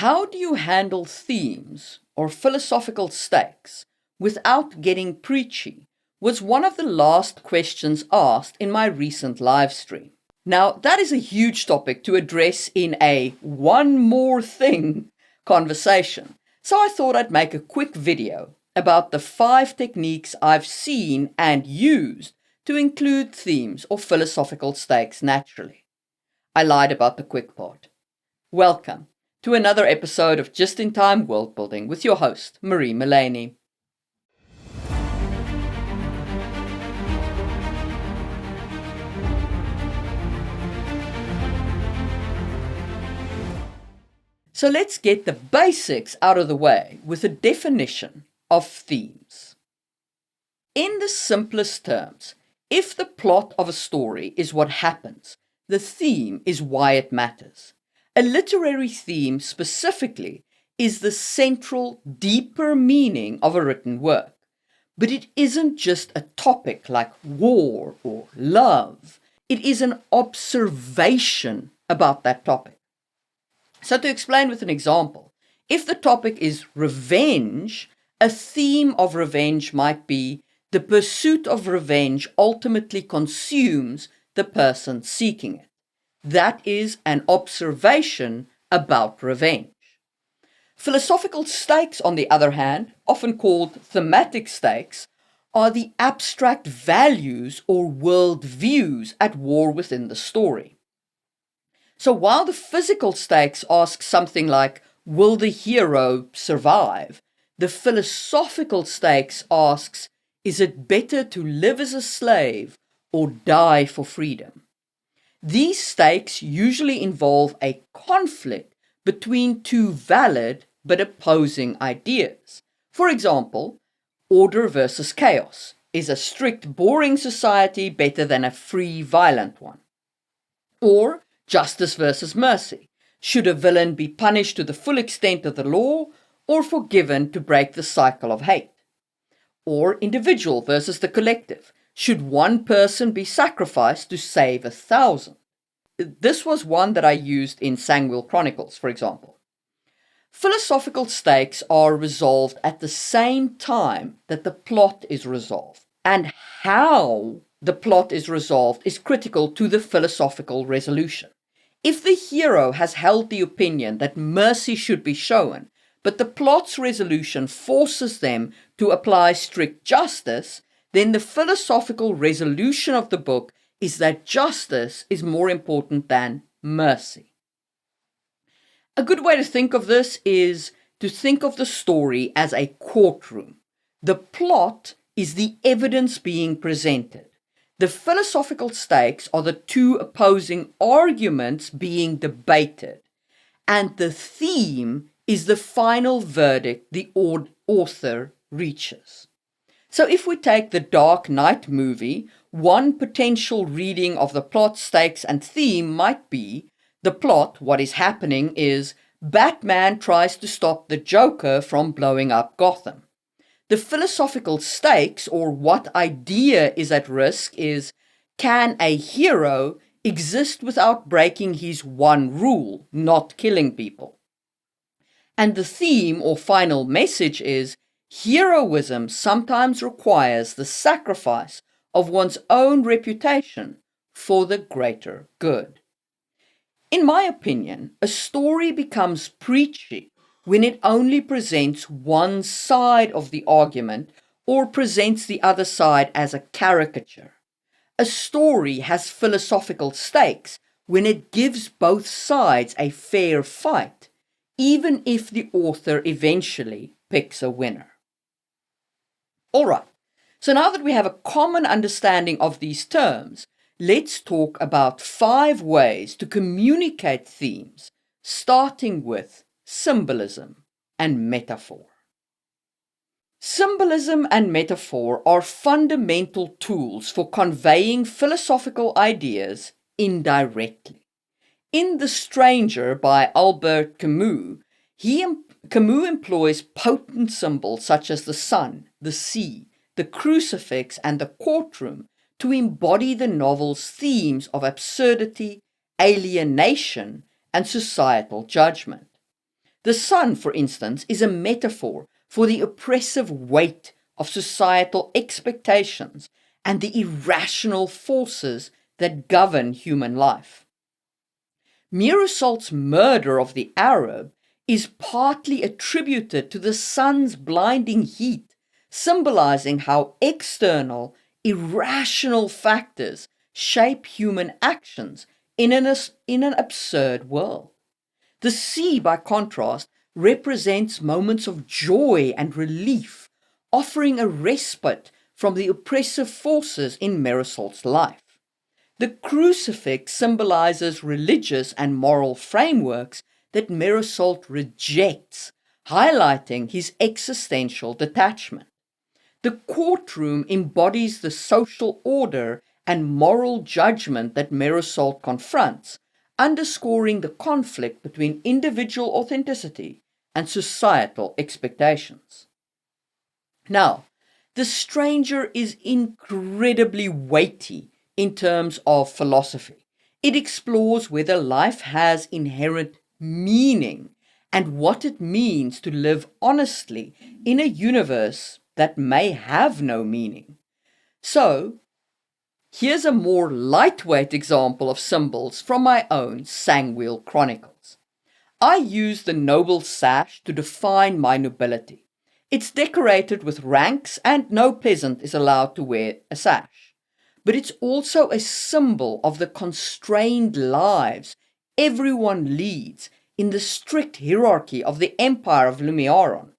How do you handle themes or philosophical stakes without getting preachy was one of the last questions asked in my recent live stream. Now, that is a huge topic to address in a one more thing conversation. So I thought I'd make a quick video about the 5 techniques I've seen and used to include themes or philosophical stakes naturally. I lied about the quick part. Welcome to another episode of Just in Time Worldbuilding with your host, Marie Mullaney. So let's get the basics out of the way with a definition of themes. In the simplest terms, if the plot of a story is what happens, the theme is why it matters. A literary theme specifically is the central, deeper meaning of a written work. But it isn't just a topic like war or love. It is an observation about that topic. So to explain with an example, if the topic is revenge, a theme of revenge might be the pursuit of revenge ultimately consumes the person seeking it. That is an observation about revenge. Philosophical stakes, on the other hand, often called thematic stakes, are the abstract values or worldviews at war within the story. So while the physical stakes ask something like, will the hero survive? The philosophical stakes asks, is it better to live as a slave or die for freedom? These stakes usually involve a conflict between two valid but opposing ideas. For example, order versus chaos. Is a strict, boring society better than a free, violent one? Or justice versus mercy. Should a villain be punished to the full extent of the law or forgiven to break the cycle of hate? Or individual versus the collective. Should one person be sacrificed to save 1,000? This was one that I used in Sangwil Chronicles, for example. Philosophical stakes are resolved at the same time that the plot is resolved, and how the plot is resolved is critical to the philosophical resolution. If the hero has held the opinion that mercy should be shown, but the plot's resolution forces them to apply strict justice, then the philosophical resolution of the book is that justice is more important than mercy. A good way to think of this is to think of the story as a courtroom. The plot is the evidence being presented. The philosophical stakes are the two opposing arguments being debated, and the theme is the final verdict the author reaches. So if we take the Dark Knight movie, one potential reading of the plot, stakes, and theme might be the plot, what is happening is Batman tries to stop the Joker from blowing up Gotham. The philosophical stakes, or what idea is at risk, is can a hero exist without breaking his one rule, not killing people? And the theme or final message is heroism sometimes requires the sacrifice of one's own reputation for the greater good. In my opinion, a story becomes preachy when it only presents one side of the argument or presents the other side as a caricature. A story has philosophical stakes when it gives both sides a fair fight, even if the author eventually picks a winner. Alright, so now that we have a common understanding of these terms, let's talk about 5 ways to communicate themes, starting with symbolism and metaphor. Symbolism and metaphor are fundamental tools for conveying philosophical ideas indirectly. In The Stranger by Albert Camus, Camus employs potent symbols such as the sun, the sea, the crucifix, and the courtroom to embody the novel's themes of absurdity, alienation, and societal judgment. The sun, for instance, is a metaphor for the oppressive weight of societal expectations and the irrational forces that govern human life. Mirasalt's murder of the Arab is partly attributed to the sun's blinding heat, symbolizing how external, irrational factors shape human actions in an absurd world. The sea, by contrast, represents moments of joy and relief, offering a respite from the oppressive forces in Mirasalt's life. The crucifix symbolizes religious and moral frameworks that Mirasalt rejects, highlighting his existential detachment. The courtroom embodies the social order and moral judgment that Mirasalt confronts, underscoring the conflict between individual authenticity and societal expectations. Now, The Stranger is incredibly weighty in terms of philosophy. It explores whether life has inherent meaning and what it means to live honestly in a universe that may have no meaning. So, here's a more lightweight example of symbols from my own Sangwheel Chronicles. I use the noble sash to define my nobility. It's decorated with ranks and no peasant is allowed to wear a sash. But it's also a symbol of the constrained lives everyone leads in the strict hierarchy of the Empire of Lumiaron.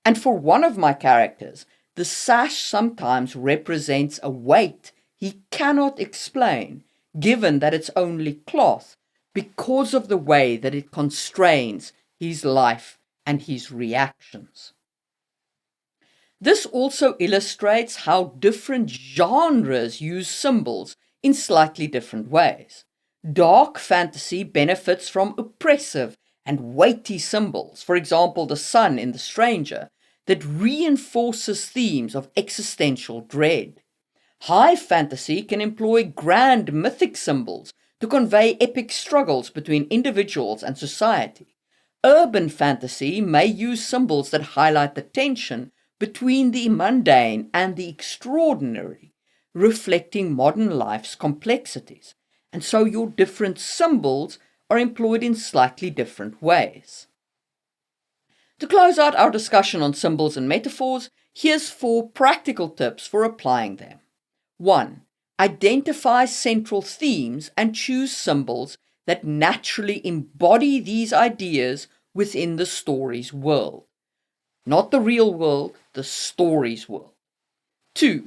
And for one of my characters, the sash sometimes represents a weight he cannot explain, given that it's only cloth, because of the way that it constrains his life and his reactions. This also illustrates how different genres use symbols in slightly different ways. Dark fantasy benefits from oppressive and weighty symbols, for example, the sun in The Stranger, that reinforces themes of existential dread. High fantasy can employ grand mythic symbols to convey epic struggles between individuals and society. Urban fantasy may use symbols that highlight the tension between the mundane and the extraordinary, reflecting modern life's complexities. And so your different symbols are employed in slightly different ways. To close out our discussion on symbols and metaphors, here's 4 practical tips for applying them. 1. Identify central themes and choose symbols that naturally embody these ideas within the story's world. Not the real world, the story's world. 2.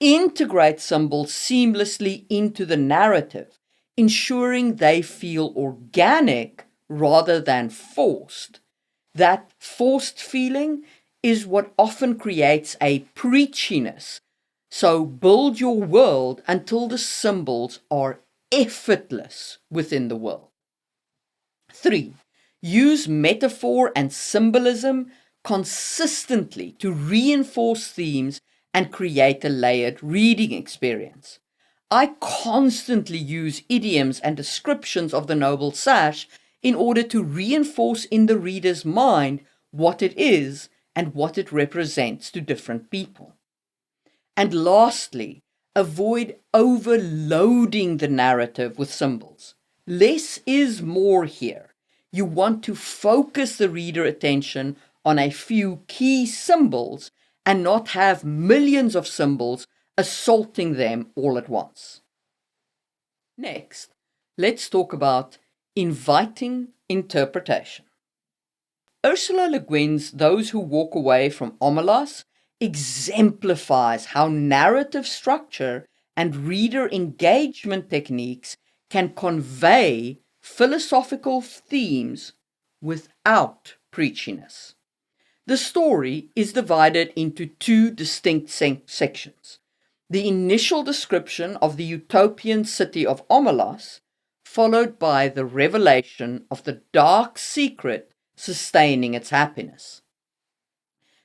Integrate symbols seamlessly into the narrative, ensuring they feel organic rather than forced. That forced feeling is what often creates a preachiness. So build your world until the symbols are effortless within the world. 3. Use metaphor and symbolism consistently to reinforce themes and create a layered reading experience. I constantly use idioms and descriptions of the noble sash in order to reinforce in the reader's mind what it is and what it represents to different people. And lastly, avoid overloading the narrative with symbols. Less is more here. You want to focus the reader attention on a few key symbols and not have millions of symbols assaulting them all at once. Next, let's talk about inviting interpretation. Ursula Le Guin's Those Who Walk Away from Omelas exemplifies how narrative structure and reader engagement techniques can convey philosophical themes without preachiness. The story is divided into 2 distinct sections. The initial description of the utopian city of Omelas, followed by the revelation of the dark secret sustaining its happiness.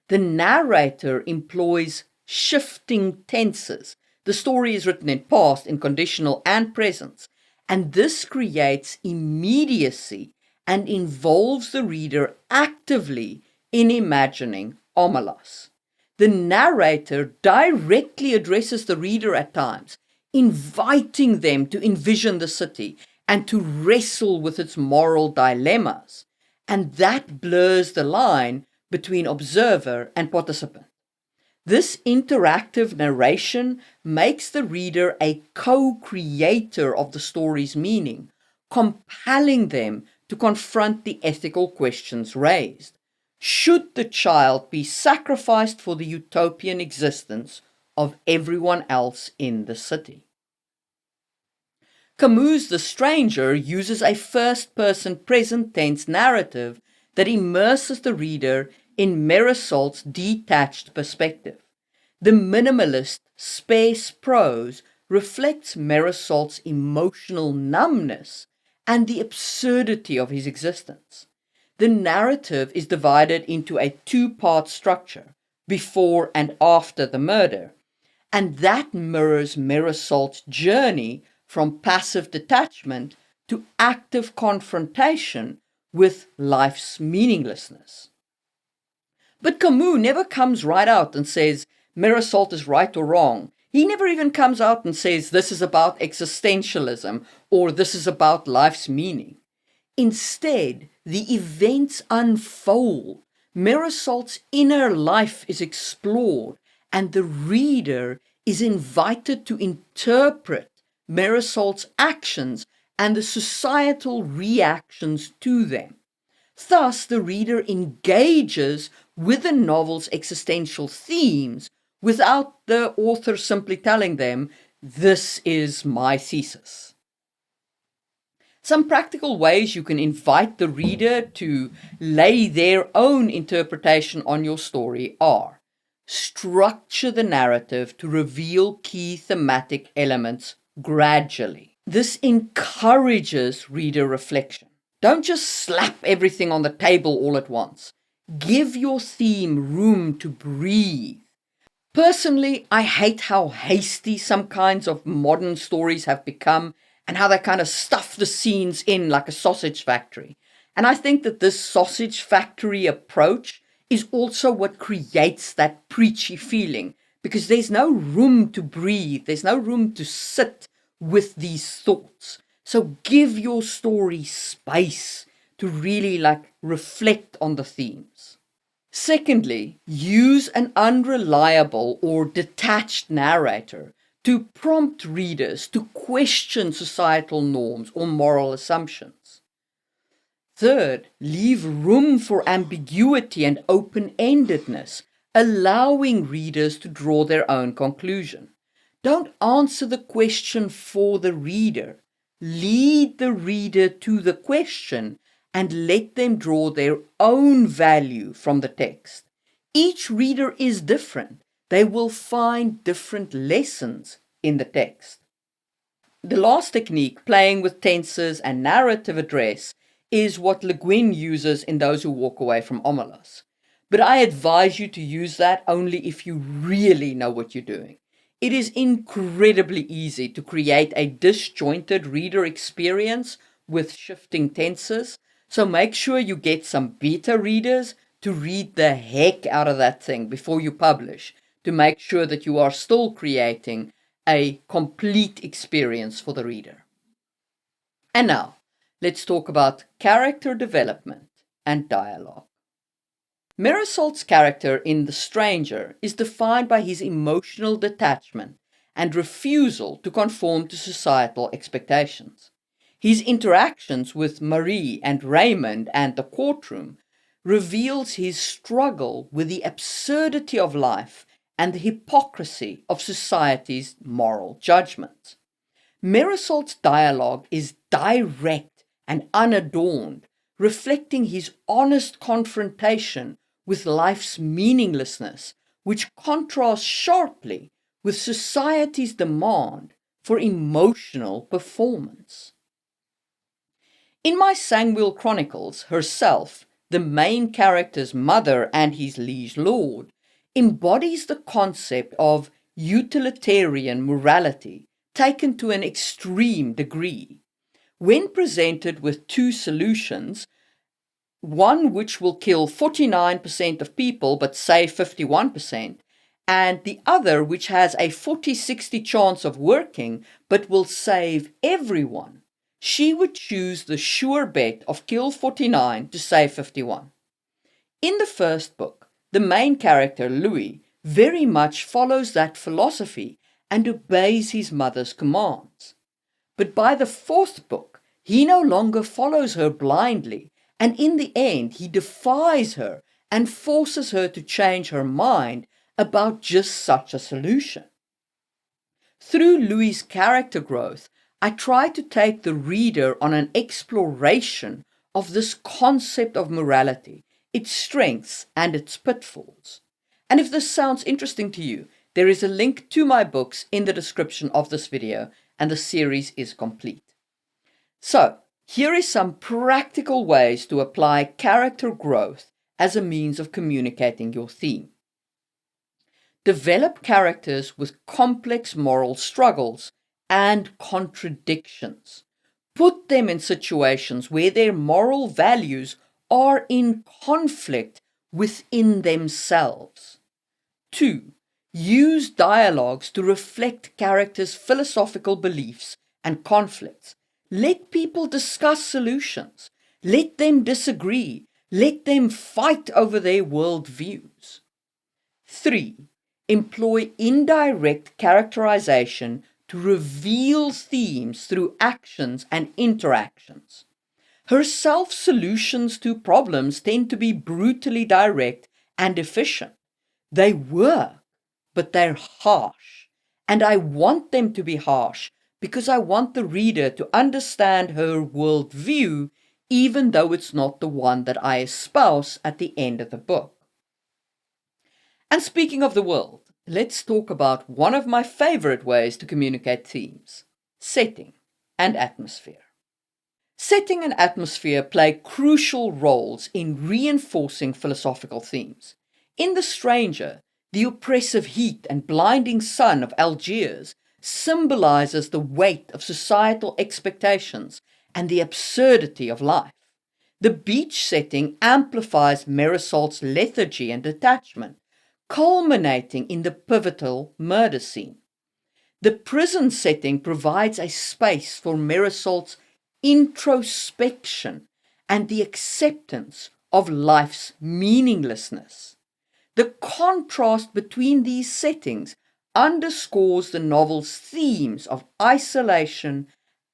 The narrator employs shifting tenses. The story is written in past, in conditional and present, and this creates immediacy and involves the reader actively in imagining Omelos. The narrator directly addresses the reader at times, inviting them to envision the city and to wrestle with its moral dilemmas, and that blurs the line between observer and participant. This interactive narration makes the reader a co-creator of the story's meaning, compelling them to confront the ethical questions raised. Should the child be sacrificed for the utopian existence of everyone else in the city? Camus' The Stranger uses a first-person present-tense narrative that immerses the reader in Marisolt's detached perspective. The minimalist, sparse prose reflects Marisolt's emotional numbness and the absurdity of his existence. The narrative is divided into a two-part structure, before and after the murder, and that mirrors Marisolt's journey from passive detachment to active confrontation with life's meaninglessness. But Camus never comes right out and says Marisolt is right or wrong. He never even comes out and says this is about existentialism or this is about life's meaning. Instead, the events unfold. Marisolt's inner life is explored, and the reader is invited to interpret Marisolt's actions and the societal reactions to them. Thus, the reader engages with the novel's existential themes without the author simply telling them, "This is my thesis." Some practical ways you can invite the reader to lay their own interpretation on your story are: structure the narrative to reveal key thematic elements gradually. This encourages reader reflection. Don't just slap everything on the table all at once. Give your theme room to breathe. Personally, I hate how hasty some kinds of modern stories have become and how they kind of stuff the scenes in like a sausage factory. And I think that this sausage factory approach is also what creates that preachy feeling, because there's no room to breathe, there's no room to sit with these thoughts. So give your story space to really reflect on the themes. Secondly, use an unreliable or detached narrator to prompt readers to question societal norms or moral assumptions. Third, leave room for ambiguity and open-endedness, allowing readers to draw their own conclusion. Don't answer the question for the reader. Lead the reader to the question and let them draw their own value from the text. Each reader is different. They will find different lessons in the text. The last technique, playing with tenses and narrative address, is what Le Guin uses in Those Who Walk Away from Omelos. But I advise you to use that only if you really know what you're doing. It is incredibly easy to create a disjointed reader experience with shifting tenses, so make sure you get some beta readers to read the heck out of that thing before you publish, to make sure that you are still creating a complete experience for the reader. And now, let's talk about character development and dialogue. Marisolt's character in The Stranger is defined by his emotional detachment and refusal to conform to societal expectations. His interactions with Marie and Raymond and the courtroom reveals his struggle with the absurdity of life and the hypocrisy of society's moral judgments. Marisolt's dialogue is direct and unadorned, reflecting his honest confrontation with life's meaninglessness, which contrasts sharply with society's demand for emotional performance. In My Sangwil Chronicles, herself, the main character's mother and his liege lord, embodies the concept of utilitarian morality taken to an extreme degree. When presented with two solutions, one which will kill 49% of people but save 51%, and the other which has a 40-60 chance of working but will save everyone, she would choose the sure bet of kill 49 to save 51. In the first book, the main character, Louis, very much follows that philosophy and obeys his mother's commands. But by the fourth book, he no longer follows her blindly, and in the end he defies her and forces her to change her mind about just such a solution. Through Louis' character growth, I try to take the reader on an exploration of this concept of morality, its strengths and its pitfalls. And if this sounds interesting to you, there is a link to my books in the description of this video, and the series is complete. So, here is some practical ways to apply character growth as a means of communicating your theme. Develop characters with complex moral struggles and contradictions. Put them in situations where their moral values are in conflict within themselves. 2. Use dialogues to reflect characters' philosophical beliefs and conflicts. Let people discuss solutions. Let them disagree. Let them fight over their worldviews. 3. Employ indirect characterization to reveal themes through actions and interactions. Herself solutions to problems tend to be brutally direct and efficient. They work, but they're harsh. And I want them to be harsh because I want the reader to understand her worldview, even though it's not the one that I espouse at the end of the book. And speaking of the world, let's talk about one of my favorite ways to communicate themes: setting and atmosphere. Setting and atmosphere play crucial roles in reinforcing philosophical themes. In The Stranger, the oppressive heat and blinding sun of Algiers symbolizes the weight of societal expectations and the absurdity of life. The beach setting amplifies Marisolt's lethargy and detachment, culminating in the pivotal murder scene. The prison setting provides a space for Marisolt's introspection and the acceptance of life's meaninglessness. The contrast between these settings underscores the novel's themes of isolation,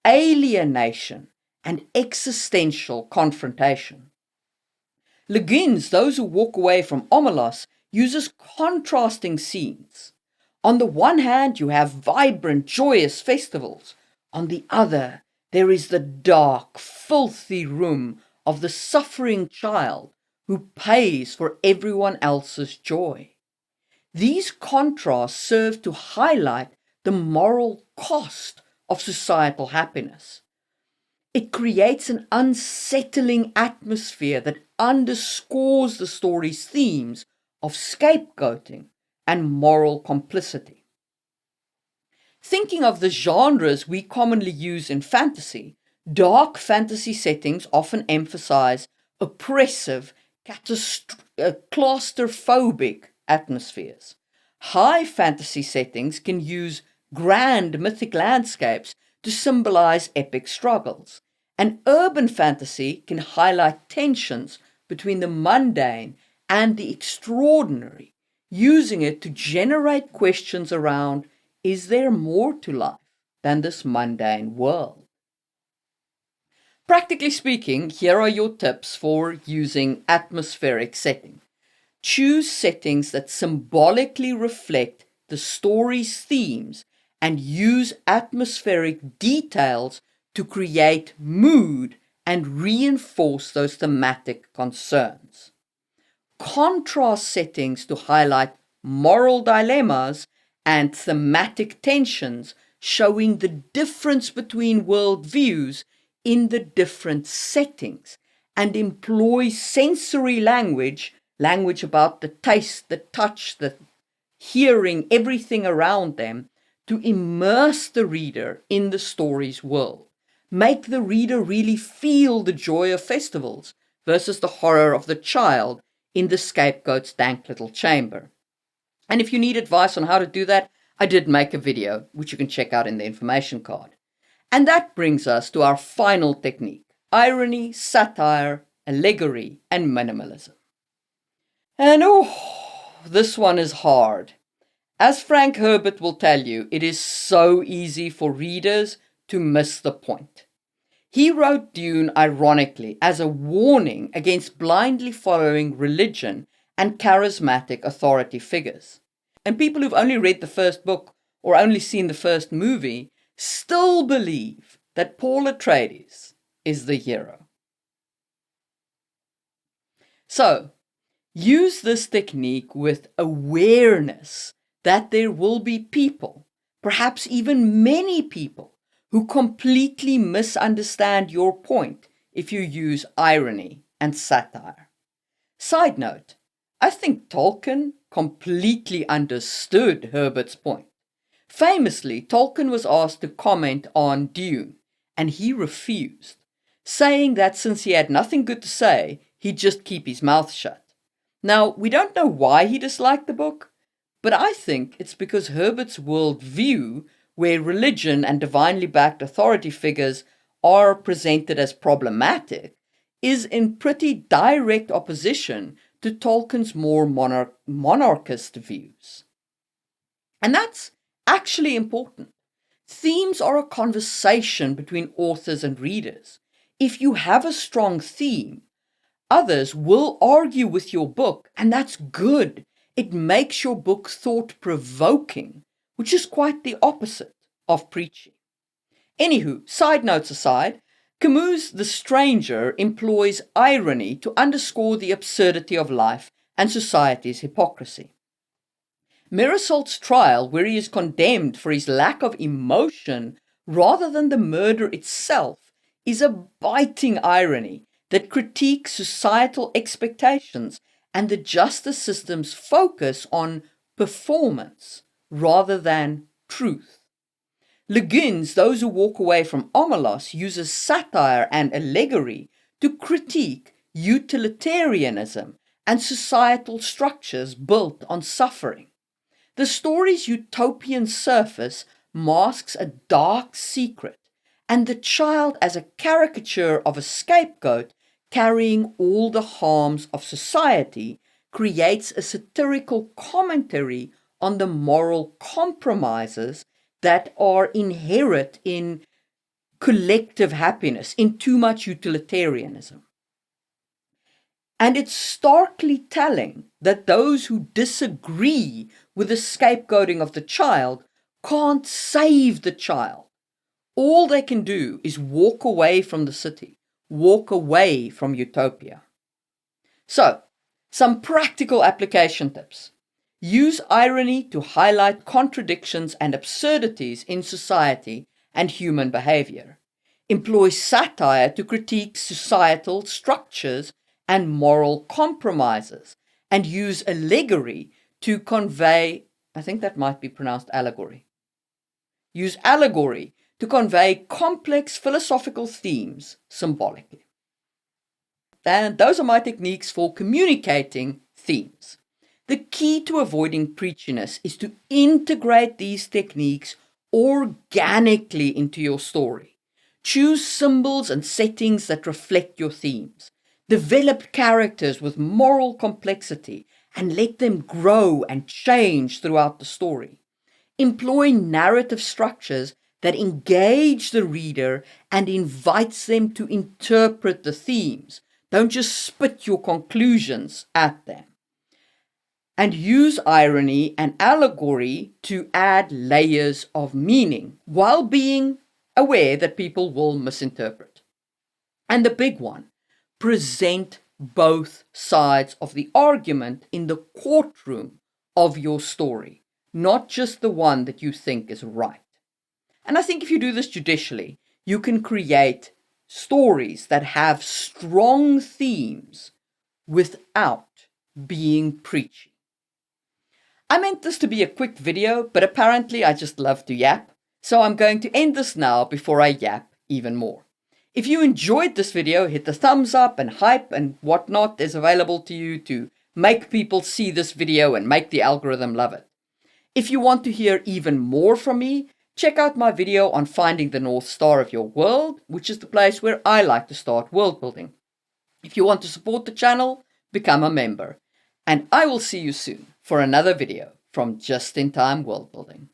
alienation, and existential confrontation. Le Guin's Those Who Walk Away from Omelas uses contrasting scenes. On the one hand, you have vibrant, joyous festivals. On the other, there is the dark, filthy room of the suffering child who pays for everyone else's joy. These contrasts serve to highlight the moral cost of societal happiness. It creates an unsettling atmosphere that underscores the story's themes of scapegoating and moral complicity. Thinking of the genres we commonly use in fantasy, dark fantasy settings often emphasize oppressive, claustrophobic atmospheres. High fantasy settings can use grand mythic landscapes to symbolize epic struggles, and urban fantasy can highlight tensions between the mundane and the extraordinary, using it to generate questions around, is there more to life than this mundane world? Practically speaking, here are your tips for using atmospheric setting. Choose settings that symbolically reflect the story's themes and use atmospheric details to create mood and reinforce those thematic concerns. Contrast settings to highlight moral dilemmas and thematic tensions, showing the difference between worldviews in the different settings, and employ sensory language about the taste, the touch, the hearing, everything around them, to immerse the reader in the story's world. Make the reader really feel the joy of festivals, versus the horror of the child in the scapegoat's dank little chamber. And if you need advice on how to do that, I did make a video, which you can check out in the information card. And that brings us to our final technique: irony, satire, allegory, and minimalism. And this one is hard. As Frank Herbert will tell you, it is so easy for readers to miss the point. He wrote Dune ironically as a warning against blindly following religion and charismatic authority figures. And people who've only read the first book or only seen the first movie still believe that Paul Atreides is the hero. So, use this technique with awareness that there will be people, perhaps even many people, who completely misunderstand your point if you use irony and satire. Side note, I think Tolkien completely understood Herbert's point. Famously, Tolkien was asked to comment on Dune, and he refused, saying that since he had nothing good to say, he'd just keep his mouth shut. Now, we don't know why he disliked the book, but I think it's because Herbert's worldview, where religion and divinely backed authority figures are presented as problematic, is in pretty direct opposition to Tolkien's more monarchist views. And that's actually important. Themes are a conversation between authors and readers. If you have a strong theme, others will argue with your book, and that's good. It makes your book thought-provoking, which is quite the opposite of preachy. Anywho, side notes aside, Camus' The Stranger employs irony to underscore the absurdity of life and society's hypocrisy. Mirasalt's trial, where he is condemned for his lack of emotion rather than the murder itself, is a biting irony that critiques societal expectations and the justice system's focus on performance rather than truth. Le Guin's Those Who Walk Away from Omelos uses satire and allegory to critique utilitarianism and societal structures built on suffering. The story's utopian surface masks a dark secret, and the child as a caricature of a scapegoat carrying all the harms of society creates a satirical commentary on the moral compromises that are inherent in collective happiness, in too much utilitarianism. And it's starkly telling that those who disagree with the scapegoating of the child can't save the child. All they can do is walk away from the city, walk away from utopia. So, some practical application tips. Use irony to highlight contradictions and absurdities in society and human behavior. Employ satire to critique societal structures and moral compromises. And use allegory to convey, I think that might be pronounced allegory. Use allegory to convey complex philosophical themes symbolically. And those are my techniques for communicating themes. The key to avoiding preachiness is to integrate these techniques organically into your story. Choose symbols and settings that reflect your themes. Develop characters with moral complexity and let them grow and change throughout the story. Employ narrative structures that engage the reader and invites them to interpret the themes. Don't just spit your conclusions at them. And use irony and allegory to add layers of meaning while being aware that people will misinterpret. And the big one, present both sides of the argument in the courtroom of your story, not just the one that you think is right. And I think if you do this judicially, you can create stories that have strong themes without being preachy. I meant this to be a quick video, but apparently I just love to yap, so I'm going to end this now before I yap even more. If you enjoyed this video, hit the thumbs up, and hype and whatnot is available to you to make people see this video and make the algorithm love it. If you want to hear even more from me, check out my video on finding the North Star of your world, which is the place where I like to start world building. If you want to support the channel, become a member. And I will see you soon for another video from Just in Time World Building.